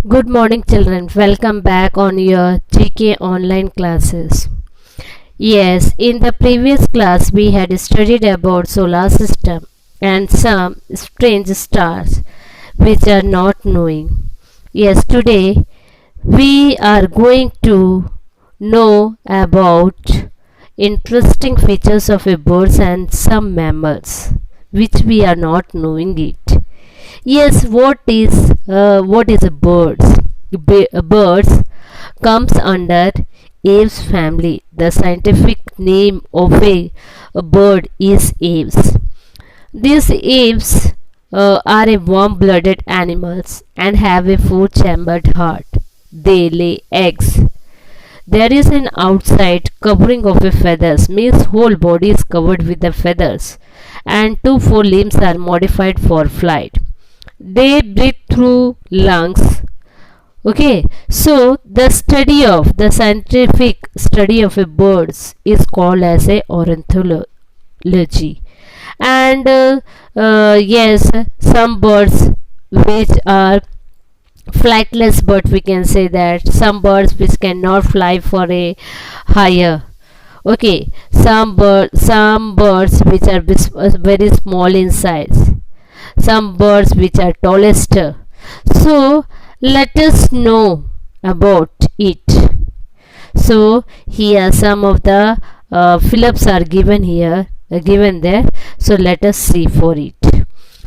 Good morning, children. Welcome back on your GK online classes. Yes, in the previous class we had studied about solar system and some strange stars which are not knowing. Yes, today we are going to know about interesting features of a birds and some mammals which we are not knowing it. Yes, what is a birds? Birds comes under aves family. The scientific name of a bird is aves. These aves are a warm-blooded animals and have a four-chambered heart. They lay eggs. There is an outside covering of a feathers, means whole body is covered with the feathers, and two forelimbs are modified for flight. They breathe through lungs. Okay, so the scientific study of a birds is called as a ornithology. And yes, some birds which are flightless, but we can say that some birds which cannot fly for a higher. Okay, some birds which are very small in size, some birds which are tallest. So let us know about it. So here some of the Philips are given here, given there. So let us see for it.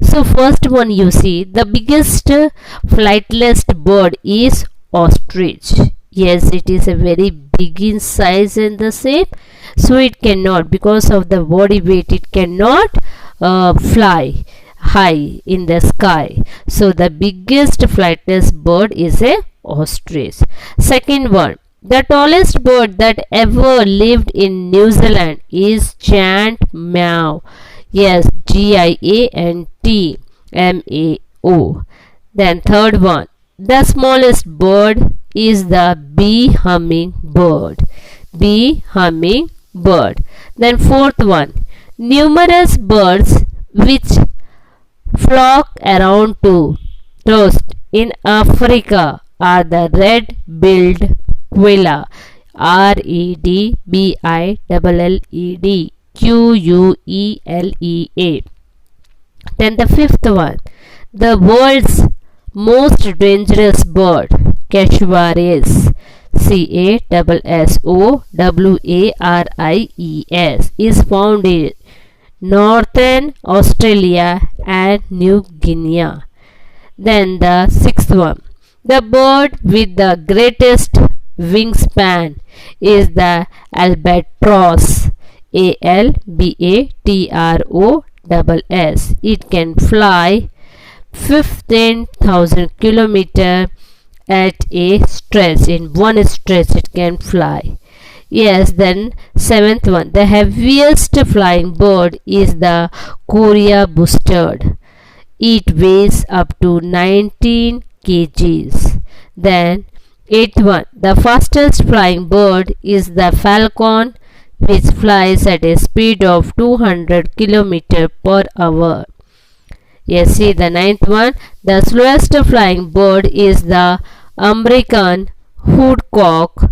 So first one, you see the biggest flightless bird is ostrich. Yes, it is a very big in size and the shape, so it cannot, because of the body weight, it cannot fly high in the sky. So the biggest flightless bird is a ostrich. Second one, the tallest bird that ever lived in New Zealand is giant meow. Yes, GIANTMAO. Then third one, the smallest bird is the bee hummingbird. Bee hummingbird. Then fourth one, numerous birds which flock around to toast in Africa are the red-billed quail. REDBILLED Then the fifth one, the world's most dangerous bird, Casuarius, CASSOWARIES, is found in Northern Australia and New Guinea. Then the sixth one, the bird with the greatest wingspan is the albatross, ALBATROSS. It can fly 15,000 kilometers at a stretch. In one stretch it can fly. Yes, then seventh one, the heaviest flying bird is the Korea bustard. It weighs up to 19 kgs. Then eighth one, the fastest flying bird is the falcon, which flies at a speed of 200 km per hour. Yes, see the ninth one, the slowest flying bird is the American woodcock,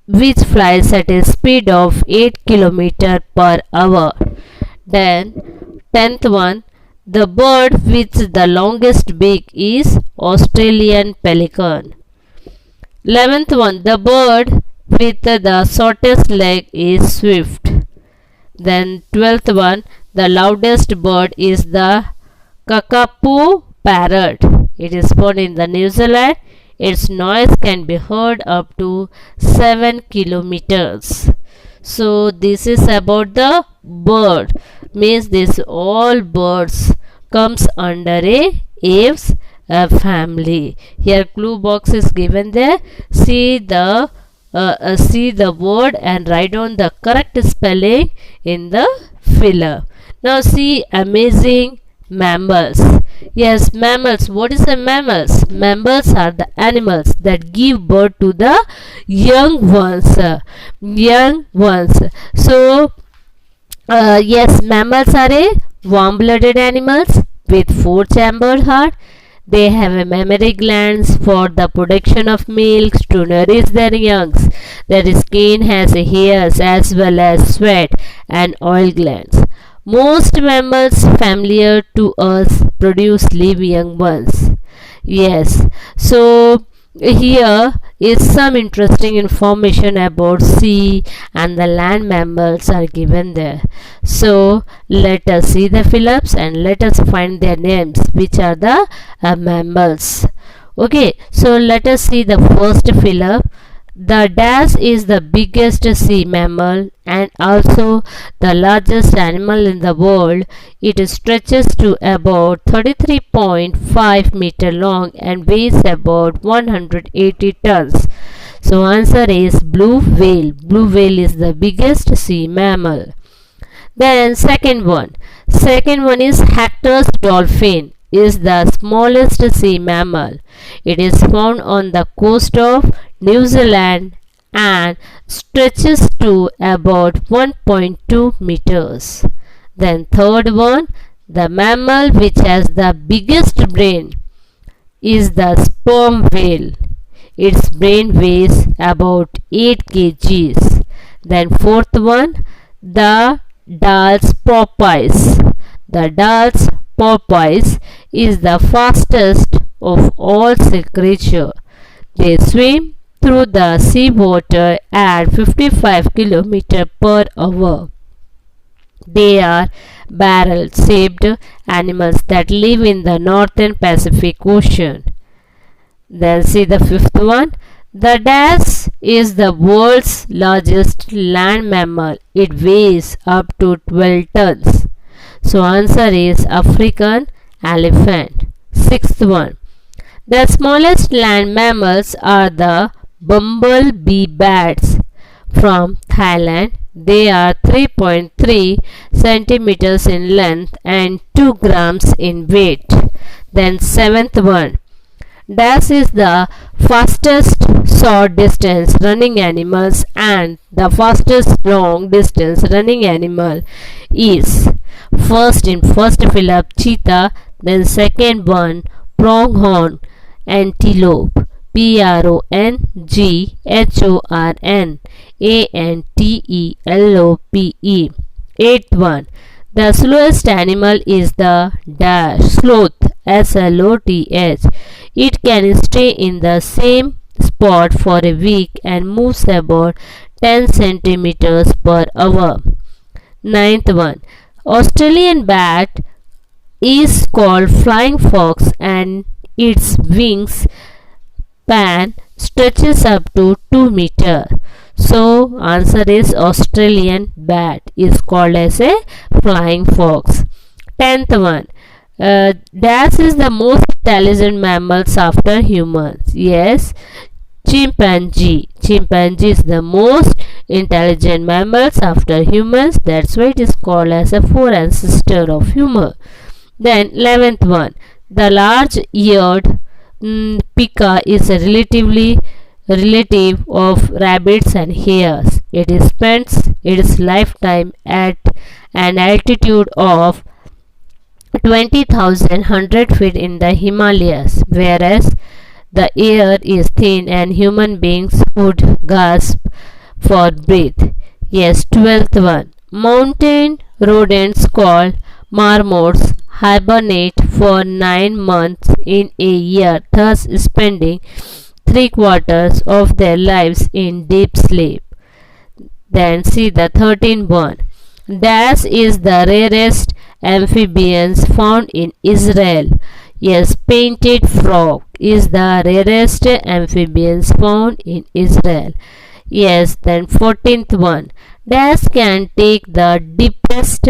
which flies at a speed of 8 km per hour. Then 10th one, the bird with the longest beak is Australian pelican. 11th one, the bird with the shortest leg is swift. Then 12th one, the loudest bird is the kakapo parrot. It is found in the New Zealand. Its noise can be heard up to 7 kilometers. So this is about the bird. Means this all birds comes under a aves family. Here clue box is given there. See the word and write down the correct spelling in the filler. Now see amazing mammals. Yes, mammals. What is a mammals? Mammals are the animals that give birth to the young ones. So yes, mammals are a warm-blooded animals with four-chambered heart. They have a mammary glands for the production of milk to nourish their youngs. Their skin has hairs as well as sweat and oil glands. Most mammals familiar to us produce live young ones. Yes, so here is some interesting information about sea and the land mammals are given there. So let us see the fill-ups and let us find their names, which are the mammals. Okay, so let us see the first fill-up. The dash is the biggest sea mammal and also the largest animal in the world. It stretches to about 33.5 meter long and weighs about 180 tons. So answer is blue whale. Blue whale is the biggest sea mammal. Then second one is Hector's dolphin is the smallest sea mammal. It is found on the coast of New Zealand and stretches to about 1.2 meters. Then third one, the mammal which has the biggest brain is the sperm whale. Its brain weighs about 8 kgs. Then fourth one, the Dall's porpoise. The Dall's porpoise is the fastest of all sea creatures. They swim through the seawater at 55 km per hour. They are barrel-shaped animals that live in the northern Pacific Ocean. Then see the fifth one. The dash is the world's largest land mammal. It weighs up to 12 tons. So answer is African elephant. Sixth one. The smallest land mammals are the bumblebee bats from Thailand. They are 3.3 centimeters in length and 2 grams in weight. Then seventh one. Dash is the fastest short distance running animals and the fastest long distance running animal is first fill up cheetah, then second one pronghorn antelope, PRONGHORN ANTELOPE. Eighth one, the slowest animal is the dash sloth, SLOTH. It can stay in the same spot for a week and moves about 10 centimeters per hour. Ninth one, Australian bat is called flying fox and its wings span stretches up to 2 meter. So answer is Australian bat is called as a flying fox. Tenth one. Dash is the most intelligent mammals after humans. Yes, chimpanzee. Chimpanzee is the most intelligent mammals after humans. That's why it is called as a four-ancestor of human. Then 11th one. The large-eared pika is a relative of rabbits and hares. It spends its lifetime at an altitude of 20,100 feet in the Himalayas, whereas the air is thin and human beings would gasp for breath. Yes, 12th one. Mountain rodents called marmots hibernate for 9 months in a year, thus spending 3/4 of their lives in deep sleep. Then see the 13th one. Dash is the rarest amphibians found in Israel. Yes, painted frog is the rarest amphibians found in Israel. Yes, then 14th one. Dash can take the deepest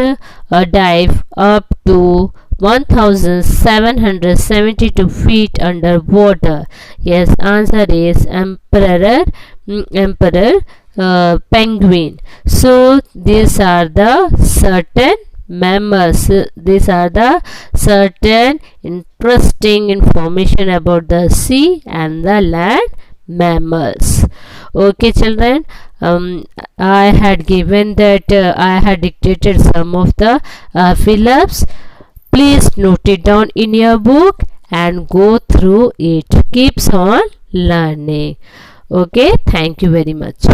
dive up to 1772 feet underwater. Yes, answer is emperor penguin. So these are the certain mammals. These are the certain interesting information about the sea and the land mammals. Okay, children. I had given that I had dictated some of the fill-ups. Please note it down in your book and go through it. Keeps on learning. Okay, thank you very much.